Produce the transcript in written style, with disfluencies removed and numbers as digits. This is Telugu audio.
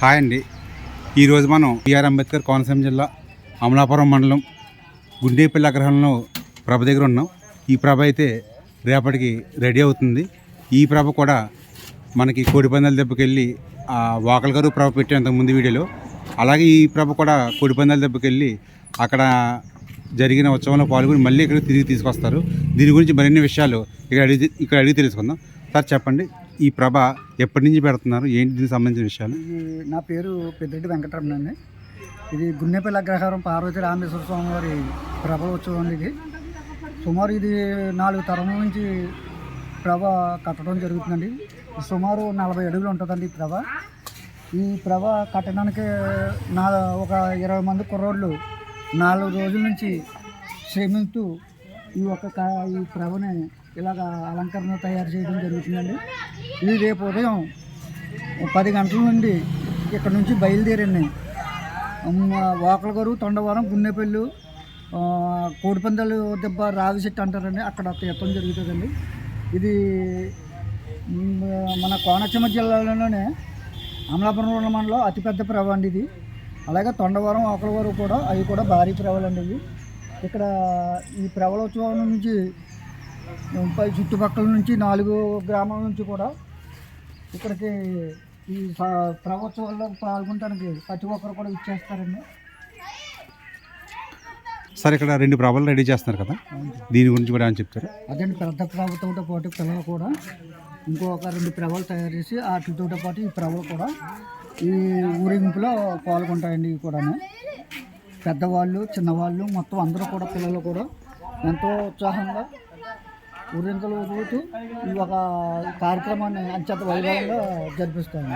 హాయ్ అండి. ఈరోజు మనం బిఆర్ అంబేద్కర్ కోనసీమ జిల్లా అమలాపురం మండలం గుండేపల్లి అగ్రహంలో ప్రభ దగ్గర ఉన్నాం. ఈ ప్రభ అయితే రేపటికి రెడీ అవుతుంది. ఈ ప్రభ కూడా మనకి కోడిపందాల దెబ్బకెళ్ళి వాకల్ గారు ప్రభ పెట్టారు అంతకుముందు వీడియోలో. అలాగే ఈ ప్రభ కూడా కోడిపందాల దెబ్బకెళ్ళి అక్కడ జరిగిన ఉత్సవంలో పాల్గొని మళ్ళీ ఇక్కడ తిరిగి తీసుకొస్తారు. దీని గురించి మరిన్ని విషయాలు ఇక్కడ అడిగి తెలుసుకుందాం. సార్ చెప్పండి, ఈ ప్రభ ఎప్పటి నుంచి పెడుతున్నారు, ఏంటి దీనికి సంబంధించిన విషయాలు? నా పేరు పెద్దిరెడ్డి వెంకటరమణ అండి. ఇది గున్నెపల్లి అగ్రహారం పార్వతి రామేశ్వర స్వామి వారి ప్రభ ఉత్సవం. ఇది సుమారు 4 తరముల నుంచి ప్రభ కట్టడం జరుగుతుందండి. సుమారు 40 అడుగులు ఉంటుందండి ఈ ప్రభ. ఈ ప్రభ కట్టడానికి ఒక 20 మంది కుర్రోళ్ళు 4 రోజుల నుంచి శ్రమిస్తూ ఈ ప్రభని ఇలాగ అలంకరణ తయారు చేయడం జరుగుతుందండి. ఇది రేపు ఉదయం 10 గంటల నుండి ఇక్కడ నుంచి బయలుదేరండి వాకలగారు, తొండవరం, గున్నెపల్లి, కోడిపందాలు దెబ్బ, రావి చెట్టు అంటారండి, అక్కడ తీర్థం జరుగుతుందండి. ఇది మన కోనసీమ జిల్లాలోనే అమలాపురం మండలం అతిపెద్ద ప్రభ అండి ఇది. అలాగే తొండవరం, వాకలగారు కూడా అవి కూడా భారీ ప్రభలండి ఇవి. ఇక్కడ ఈ ప్రభలోత్సవం నుంచి చుట్టుపక్కల నుంచి 4 గ్రామాల నుంచి కూడా ఇక్కడికి ఈ ప్రభోత్సవాల్లో పాల్గొనడానికి ప్రతి ఒక్కరు కూడా ఇచ్చేస్తారండి. సార్, ఇక్కడ 2 ప్రభలు రెడీ చేస్తున్నారు కదా, దీని గురించి కూడా అని చెప్తారు? అదే పెద్ద ప్రభతో పాటు పిల్లలు కూడా ఇంకొక 2 ప్రభలు తయారు చేసి వాటితో పాటు ఈ ప్రభలు కూడా ఈ ఊరేగింపులో పాల్గొంటాయండి. ఇవి కూడా పెద్దవాళ్ళు, చిన్నవాళ్ళు మొత్తం అందరూ కూడా, పిల్లలు కూడా ఎంతో ఉత్సాహంగా ఊరేగింపులు ఊరుతూ ఈ ఒక కార్యక్రమాన్ని అత్యంత వైభవంగా జరిపిస్తాము.